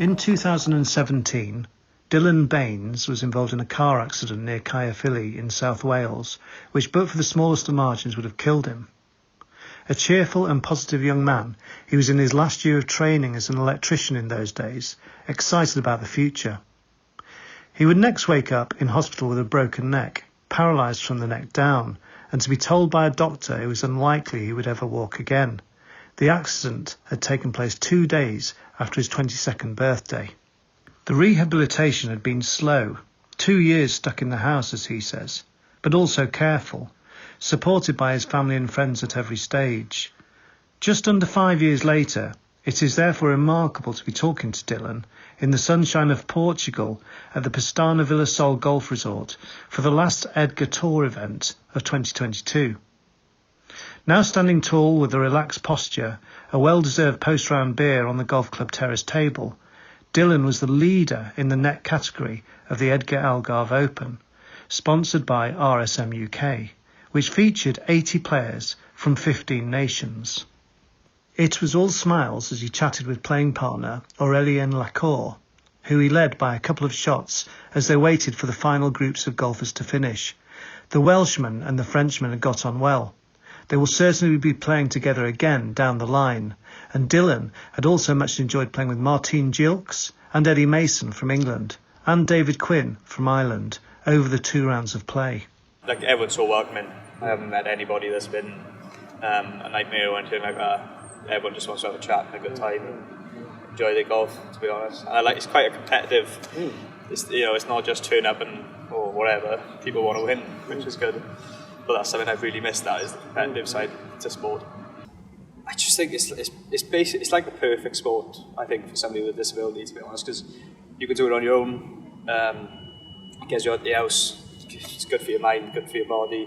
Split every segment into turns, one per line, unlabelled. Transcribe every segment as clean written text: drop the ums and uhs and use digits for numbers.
In 2017, Dylan Baines was involved in a car accident near Caerphilly in South Wales, which but for the smallest of margins would have killed him. A cheerful and positive young man, he was in his last year of training as an electrician in those days, excited about the future. He would next wake up in hospital with a broken neck, paralysed from the neck down, and to be told by a doctor it was unlikely he would ever walk again. The accident had taken place 2 days after his 22nd birthday. The rehabilitation had been slow, 2 years stuck in the house, as he says, but also careful, supported by his family and friends at every stage. Just under 5 years later, it is therefore remarkable to be talking to Dylan in the sunshine of Portugal at the Pestana Vila Sol Golf Resort for the last EDGA Tour event of 2022. Now standing tall with a relaxed posture, a well-deserved post-round beer on the golf club terrace table, Dylan was the leader in the net category of the EDGA Algarve Open, sponsored by RSM UK, which featured 80 players from 15 nations. It was all smiles as he chatted with playing partner Aurélien Lacour, who he led by a couple of shots as they waited for the final groups of golfers to finish. The Welshman and the Frenchman had got on well. They will certainly be playing together again down the line, and Dylan had also much enjoyed playing with Martin Gilks and Eddie Mason from England, and David Quinn from Ireland, over the 2 rounds of play.
Like, everyone's so welcoming. I haven't met anybody that's been a nightmare or anything like that. Everyone just wants to have a chat and a good time and enjoy their golf, to be honest. And it's quite a competitive. It's not just turn up and or whatever. People want to win, which is good. But that's something I've really missed. That is the competitive side to sport. I just think it's like the perfect sport. I think for somebody with a disability, to be honest, because you can do it on your own. It gets you out the house. It's good for your mind, good for your body.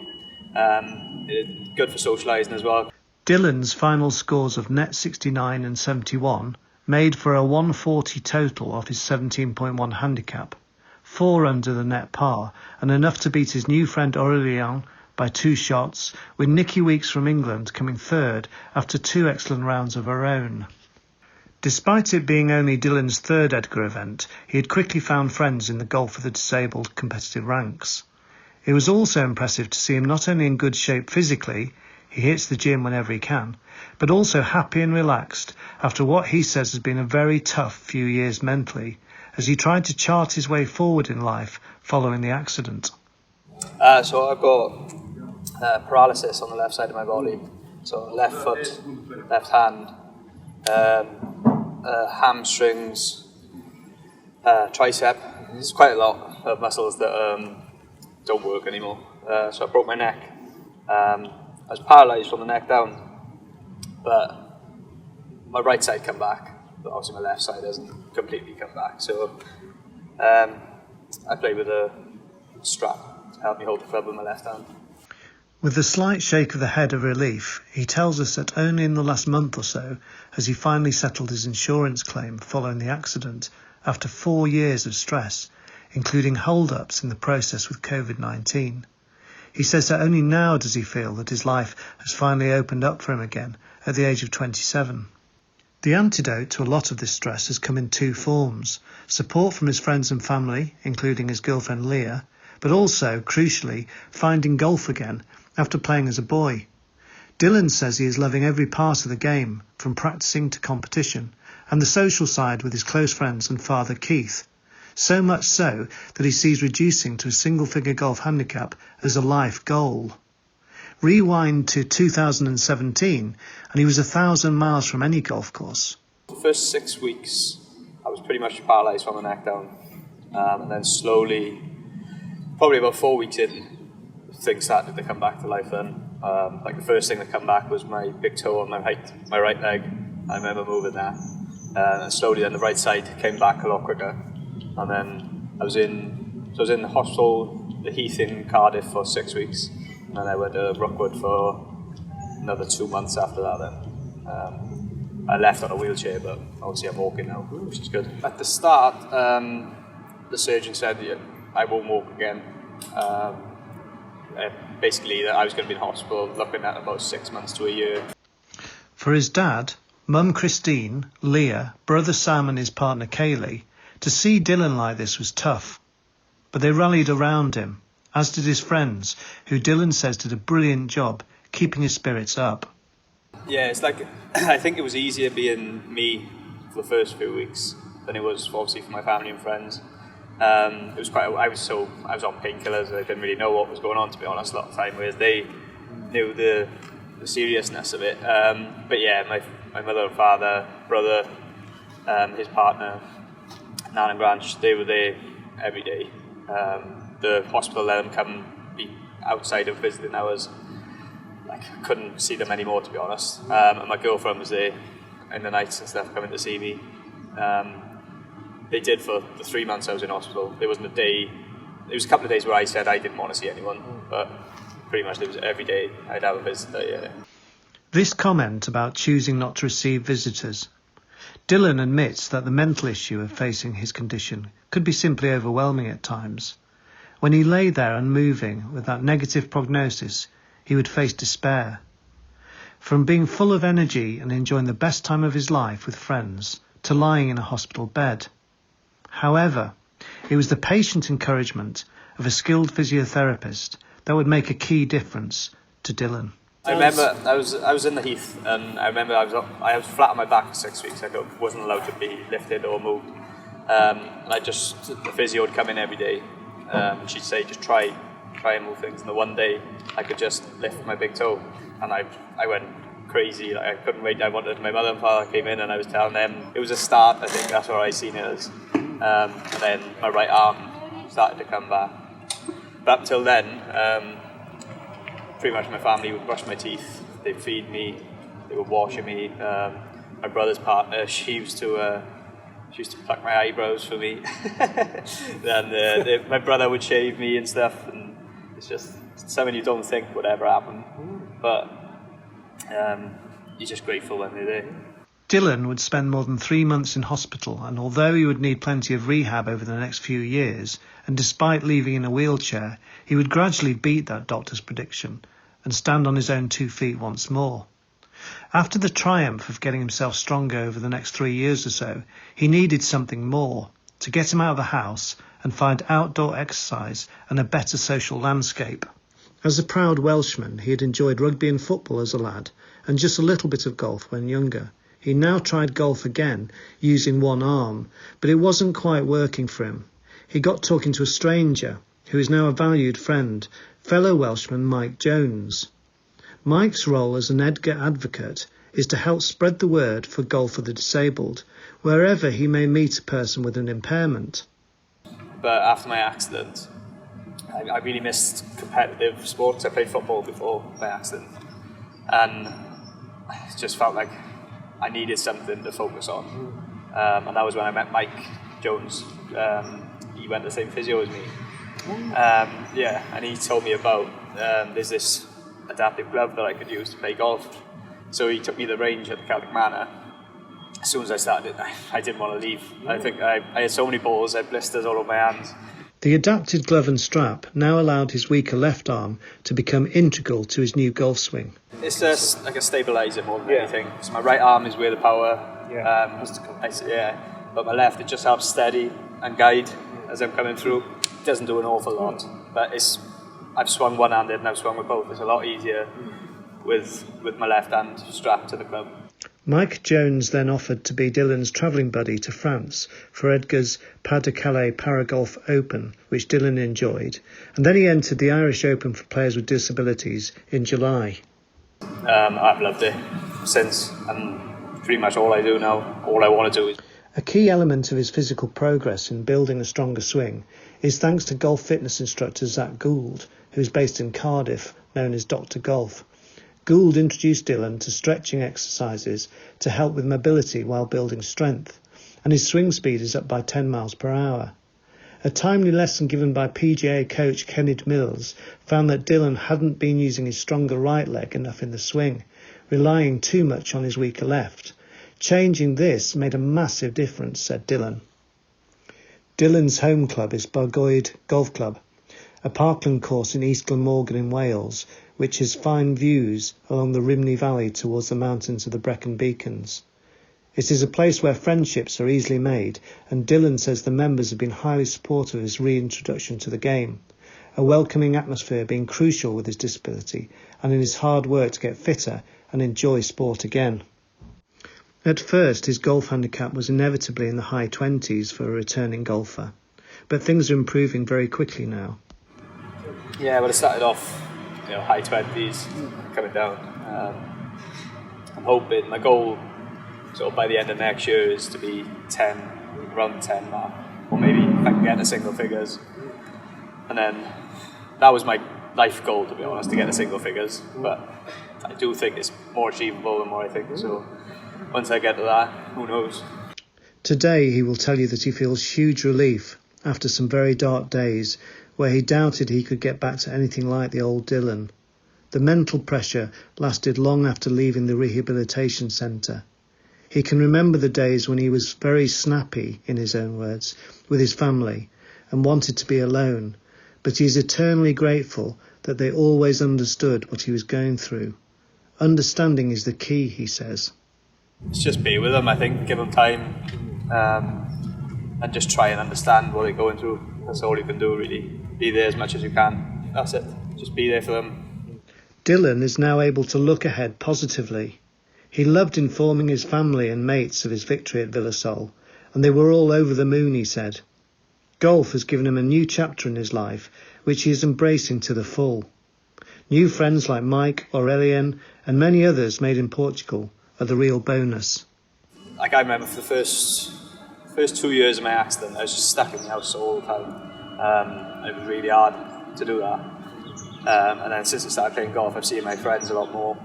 Good for socialising as well.
Dylan's final scores of net 69 and 71 made for a 140 total off his 17.1 handicap, 4 under the net par, and enough to beat his new friend Aurélien by 2 shots, with Nikki Weeks from England coming third after 2 excellent rounds of her own. Despite it being only Dylan's 3rd EDGA event, he had quickly found friends in the golf of the disabled competitive ranks. It was also impressive to see him not only in good shape physically, he hits the gym whenever he can, but also happy and relaxed after what he says has been a very tough few years mentally, as he tried to chart his way forward in life following the accident.
So I've got paralysis on the left side of my body, so left foot, left hand, hamstrings, tricep. There's quite a lot of muscles that don't work anymore. So I broke my neck. I was paralysed from the neck down, but my right side come back, but obviously my left side hasn't completely come back. So I play with a strap to help me hold the club with my left hand.
With a slight shake of the head of relief, he tells us that only in the last month or so has he finally settled his insurance claim following the accident after 4 years of stress, including hold-ups in the process with COVID-19. He says that only now does he feel that his life has finally opened up for him again at the age of 27. The antidote to a lot of this stress has come in 2 forms: support from his friends and family, including his girlfriend Leah, but also, crucially, finding golf again after playing as a boy. Dylan says he is loving every part of the game, from practicing to competition, and the social side with his close friends and father Keith. So much so that he sees reducing to a single-figure golf handicap as a life goal. Rewind to 2017, and he was 1,000 miles from any golf course.
The first 6 weeks, I was pretty much paralysed from the neck down, and then slowly, probably about 4 weeks in, things started to come back to life then. Like the first thing that came back was my big toe on my right leg. I remember moving that. And slowly then the right side came back a lot quicker. And then I was in the hospital, the Heath in Cardiff for 6 weeks. And then I went to Rookwood for another 2 months after that then. I left on a wheelchair, but obviously I'm walking now, which is good. At the start, the surgeon said I won't walk again. Basically, that I was going to be in hospital looking at about 6 months to a year.
For his dad, Mum Christine, Leah, brother Sam and his partner Kaylee, to see Dylan like this was tough. But they rallied around him, as did his friends, who Dylan says did a brilliant job keeping his spirits up.
Yeah, it's like, I think it was easier being me for the first few weeks than it was obviously for my family and friends. It was I was on painkillers, I didn't really know what was going on, to be honest, a lot of the time, whereas they knew the seriousness of it. But yeah, my mother and father, brother, his partner, Nan and Granch, they were there every day. The hospital let them come be outside of visiting hours. Like, I couldn't see them anymore, to be honest. And my girlfriend was there in the nights and stuff, coming to see me. They did for the 3 months I was in hospital. There wasn't a day. There was a couple of days where I said I didn't want to see anyone, but pretty much it was every day I'd have a visitor. Yeah.
This comment about choosing not to receive visitors. Dylan admits that the mental issue of facing his condition could be simply overwhelming at times. When he lay there unmoving with that negative prognosis, he would face despair. From being full of energy and enjoying the best time of his life with friends, to lying in a hospital bed. However, it was the patient encouragement of a skilled physiotherapist that would make a key difference to Dylan.
I remember I was in the heath, and I remember I was flat on my back for 6 weeks. I wasn't allowed to be lifted or moved. And the physio would come in every day. And she'd say, just try and move things. And the one day I could just lift my big toe, and I went crazy. Like, I couldn't wait. My mother and father came in, and I was telling them it was a start. I think that's what I seen it as. And then my right arm started to come back. But up till then, pretty much my family would brush my teeth, they'd feed me, they were washing me. My brother's partner, she used to pluck my eyebrows for me. And my brother would shave me and stuff, and it's just something you don't think would ever happen. But you're just grateful when they're there.
Dylan would spend more than 3 months in hospital, and although he would need plenty of rehab over the next few years, and despite leaving in a wheelchair, he would gradually beat that doctor's prediction and stand on his own 2 feet once more. After the triumph of getting himself stronger over the next 3 years or so, he needed something more to get him out of the house and find outdoor exercise and a better social landscape. As a proud Welshman, he had enjoyed rugby and football as a lad, and just a little bit of golf when younger. He now tried golf again, using one arm, but it wasn't quite working for him. He got talking to a stranger, who is now a valued friend, fellow Welshman Mike Jones. Mike's role as an EDGA advocate is to help spread the word for golf for the disabled, wherever he may meet a person with an impairment.
But after my accident, I really missed competitive sports. I played football before my accident, and I just felt like I needed something to focus on. And that was when I met Mike Jones. He went the same physio as me. And he told me about there's this adaptive glove that I could use to play golf. So he took me to the range at the Celtic Manor. As soon as I started, I didn't want to leave. I think I had so many balls, I had blisters all over my hands.
The adapted glove and strap now allowed his weaker left arm to become integral to his new golf swing.
It's just like a stabiliser more than anything. So my right arm is where the power, but my left, it just helps steady and guide as I'm coming through. It doesn't do an awful lot, but I've swung one-handed and I've swung with both. It's a lot easier with my left hand strapped to the club.
Mike Jones then offered to be Dylan's travelling buddy to France for EDGA's Pas de Calais Paragolf Open, which Dylan enjoyed, and then he entered the Irish Open for players with disabilities in July.
I've loved it since, and pretty much all I do now, all I want to do is...
A key element of his physical progress in building a stronger swing is thanks to golf fitness instructor Zach Gould, who is based in Cardiff, known as Dr. Golf. Gould introduced Dylan to stretching exercises to help with mobility while building strength, and his swing speed is up by 10 miles per hour. A timely lesson given by PGA coach Kenneth Mills found that Dylan hadn't been using his stronger right leg enough in the swing, relying too much on his weaker left. Changing this made a massive difference, said Dylan. Dylan's home club is Bargoed Golf Club, a parkland course in East Glamorgan in Wales, which has fine views along the Rhymney Valley towards the mountains of the Brecon Beacons. It is a place where friendships are easily made, and Dylan says the members have been highly supportive of his reintroduction to the game, a welcoming atmosphere being crucial with his disability and in his hard work to get fitter and enjoy sport again. At first, his golf handicap was inevitably in the high 20s for a returning golfer, but things are improving very quickly now.
Yeah, well, it started off, high 20s, coming down. I'm hoping my goal sort of by the end of next year is to be 10, around 10 mark, or maybe if I can get to single figures. And then that was my life goal, to be honest, to get to single figures. But I do think it's more achievable than what I think. So once I get to that, who knows?
Today he will tell you that he feels huge relief after some very dark days where he doubted he could get back to anything like the old Dylan. The mental pressure lasted long after leaving the rehabilitation centre. He can remember the days when he was very snappy, in his own words, with his family and wanted to be alone, but he is eternally grateful that they always understood what he was going through. Understanding is the key, he says.
It's just be with them, I think, give them time, and just try and understand what they're going through. That's all you can do, really. Be there as much as you can. That's it. Just be there for them.
Dylan is now able to look ahead positively. He loved informing his family and mates of his victory at Villasol, and they were all over the moon, he said. Golf has given him a new chapter in his life, which he is embracing to the full. New friends like Mike, Aurelian, and many others made in Portugal are the real bonus.
Like I remember for the first 2 years of my accident, I was just stuck in the house all the time. It was really hard to do that. And then since I started playing golf, I've seen my friends a lot more,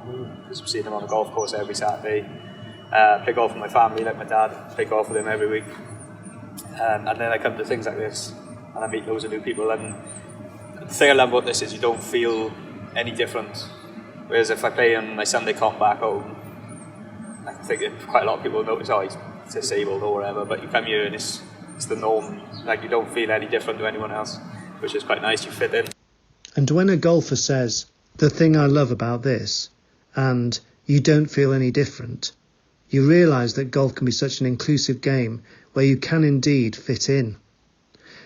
because I've seen them on the golf course every Saturday. Play golf with my family, like my dad, play golf with him every week. And then I come to things like this, and I meet loads of new people. And the thing I love about this is you don't feel any different. Whereas if I play on my Sunday comp back home, I think quite a lot of people notice, oh, he's disabled or whatever, but you come here and it's the norm. Like, you don't feel any different to anyone else, which is quite nice. You fit in.
And when a golfer says, the thing I love about this, and you don't feel any different, you realise that golf can be such an inclusive game where you can indeed fit in.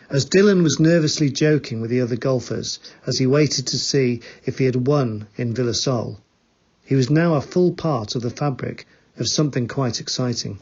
As Dylan was nervously joking with the other golfers as he waited to see if he had won in Villasol, he was now a full part of the fabric of something quite exciting.